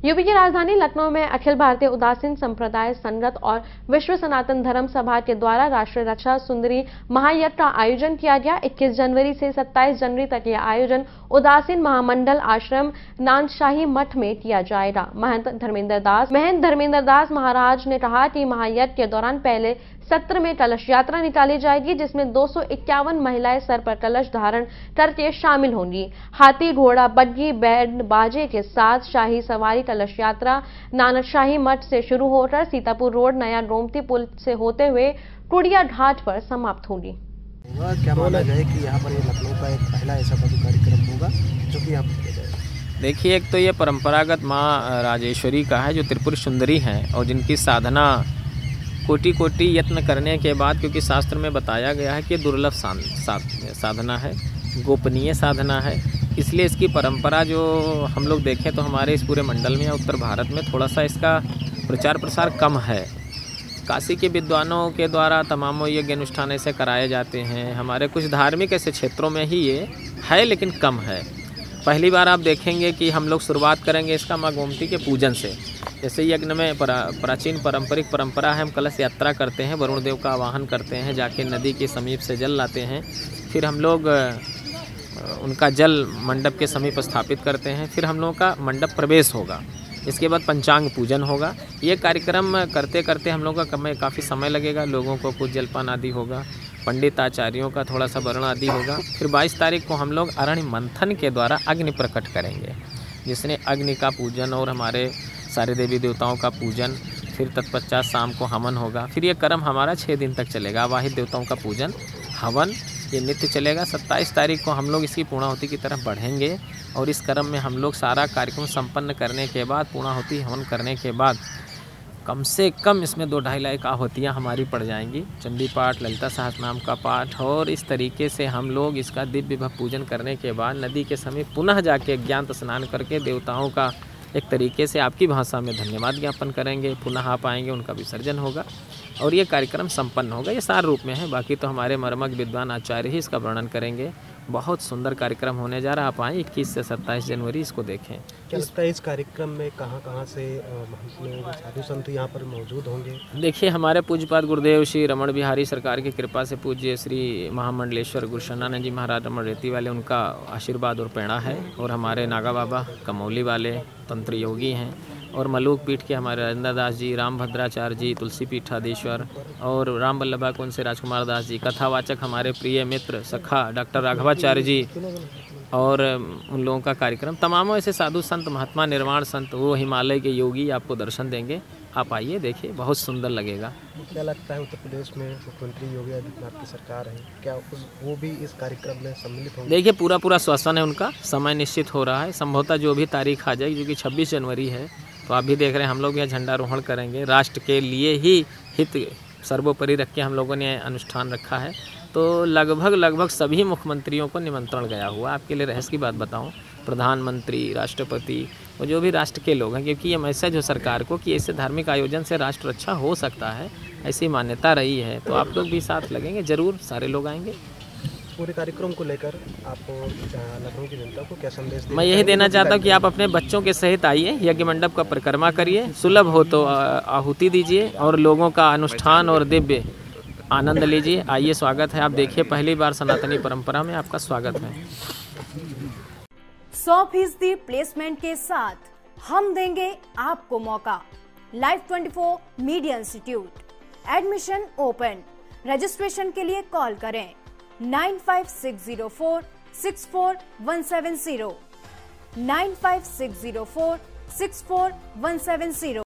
UP की राजधानी लखनऊ में अखिल भारतीय उदासीन संप्रदाय संगत और विश्व सनातन धर्म सभा के द्वारा राष्ट्रीय रक्षा सुंदरी महायज्ञ का आयोजन किया गया। 21 जनवरी से 27 जनवरी तक यह आयोजन उदासीन महामंडल आश्रम नानशाही मठ में किया जाएगा। महंत धर्मेंद्र दास महाराज ने कहा कि महायज्ञ के दौरान पहले सत्र में कलश यात्रा निकाली जाएगी, जिसमें 251 महिलाएं सर पर कलश धारण करके शामिल होंगी। हाथी, घोड़ा, बग्गी, बैंड बाजे के साथ शाही सवारी कलश यात्रा नानकशाही मठ से शुरू होकर सीतापुर रोड, नया गोमती पुल से होते हुए कुड़िया घाट पर समाप्त होगी। क्या माना जाए कि यहाँ पर लखनऊ का एक पहला ऐसा कार्यक्रम होगा जो कि आप देखिए, एक तो ये परंपरागत माँ राजेश्वरी का है जो त्रिपुर सुंदरी हैं और जिनकी साधना कोटि कोटि यत्न करने के बाद, क्योंकि शास्त्र में बताया गया है कि दुर्लभ साधना है, गोपनीय साधना है, इसलिए इसकी परंपरा जो हम लोग देखें तो हमारे इस पूरे मंडल में या उत्तर भारत में थोड़ा सा इसका प्रचार प्रसार कम है। काशी के विद्वानों के द्वारा तमामों यज्ञ अनुष्ठान ऐसे कराए जाते हैं। हमारे कुछ धार्मिक ऐसे क्षेत्रों में ही ये है, लेकिन कम है। पहली बार आप देखेंगे कि हम लोग शुरुआत करेंगे इसका माँ गोमती के पूजन से। जैसे यज्ञ में प्राचीन पारंपरिक परंपरा है, हम कलश यात्रा करते हैं, वरुण देव का आवाहन करते हैं, जाके नदी के समीप से जल लाते हैं, फिर हम लोग उनका जल मंडप के समीप स्थापित करते हैं, फिर हम लोगों का मंडप प्रवेश होगा, इसके बाद पंचांग पूजन होगा। ये कार्यक्रम करते करते हम लोगों का काफ़ी समय लगेगा, लोगों को कुछ जलपान आदि होगा, पंडित आचार्यों का थोड़ा सा वर्ण आदि होगा। फिर 22 तारीख को हम लोग अरण्य मंथन के द्वारा अग्नि प्रकट करेंगे, जिसने अग्नि का पूजन और हमारे सारे देवी देवताओं का पूजन, फिर तत्पश्चात शाम को हवन होगा। फिर ये कर्म हमारा 6 दिन तक चलेगा। आवाहित देवताओं का पूजन, हवन, ये नित्य चलेगा। 27 तारीख को हम लोग इसकी पूर्णाहुति की तरफ बढ़ेंगे और इस कर्म में हम लोग सारा कार्यक्रम संपन्न करने के बाद, पूर्णाहुति हवन करने के बाद कम से कम इसमें 2-2.5 लाख आहुतियाँ हमारी पड़ जाएंगी। चंडी पाठ, ललिता सहस्रनाम का पाठ, और इस तरीके से हम लोग इसका दिव्य भव्य पूजन करने के बाद नदी के समीप पुनः जाके ज्ञात स्नान करके देवताओं का एक तरीके से आपकी भाषा में धन्यवाद ज्ञापन करेंगे। पुनः आप आएंगे, उनका विसर्जन होगा और ये कार्यक्रम संपन्न होगा। ये सार रूप में है, बाकी तो हमारे मर्मज्ञ विद्वान आचार्य ही इसका वर्णन करेंगे। बहुत सुंदर कार्यक्रम होने जा रहा है। आप आएँ 21 से 27 जनवरी इसको देखें। क्या लगता है इस कार्यक्रम में कहाँ से साधु संत यहाँ पर मौजूद होंगे? देखिए, हमारे पूज्यपाद गुरुदेव श्री रमण बिहारी सरकार की कृपा से पूज्य श्री महामंडलेश्वर गुरुशरणानंद जी महाराज रमण रेती वाले, उनका आशीर्वाद और प्रेरणा है, और हमारे नागा बाबा कमौली वाले तंत्र योगी हैं, और मलूक पीठ के हमारे राजेंद्र दास जी, राम भद्राचार्य जी, तुलसी पीठाधीश्वर और राम वल्लभा कुंज से राजकुमार दास जी, कथावाचक हमारे प्रिय मित्र सखा डॉक्टर राघवाचार्य जी, और उन लोगों का कार्यक्रम, तमामों ऐसे साधु संत, महात्मा, निर्वाण संत, वो हिमालय के योगी आपको दर्शन देंगे। आप आइए, देखिए, बहुत सुंदर लगेगा। क्या लगता है उत्तर प्रदेश में मुख्यमंत्री योगी आदित्यनाथ की सरकार है, क्या वो भी इस कार्यक्रम में सम्मिलित होंगे? देखिए, पूरा श्वसन है उनका, समय निश्चित हो रहा है, संभवतः जो भी तारीख आ जाएगी, जो कि 26 जनवरी है, तो आप भी देख रहे हैं हम लोग यहाँ झंडारोहण करेंगे। राष्ट्र के लिए ही हित सर्वोपरि रख के हम लोगों ने अनुष्ठान रखा है, तो लगभग सभी मुख्यमंत्रियों को निमंत्रण गया हुआ। आपके लिए रहस्य की बात बताऊं, प्रधानमंत्री, राष्ट्रपति और जो भी राष्ट्र के लोग हैं, क्योंकि ये मैसेज हो सरकार को कि ऐसे धार्मिक आयोजन से राष्ट्र अच्छा हो सकता है, ऐसी मान्यता रही है। तो आप लोग भी साथ लगेंगे, जरूर सारे लोग आएंगे। पूरे कार्यक्रम को लेकर आपको लखनऊ की जनता को क्या संदेश देना? मैं यही देना चाहता हूँ कि आप अपने बच्चों के सहित आइए, यज्ञ मंडप का परिक्रमा करिए, सुलभ हो तो आहुति दीजिए और लोगों का अनुष्ठान और दिव्य आनंद लीजिए। आइए, स्वागत है। आप देखिए, पहली बार सनातनी परंपरा में आपका स्वागत है। 100% प्लेसमेंट के साथ हम देंगे आपको मौका। Life 24 media institute, admission open. Registration के लिए कॉल करें 95604 64170 95604 64170।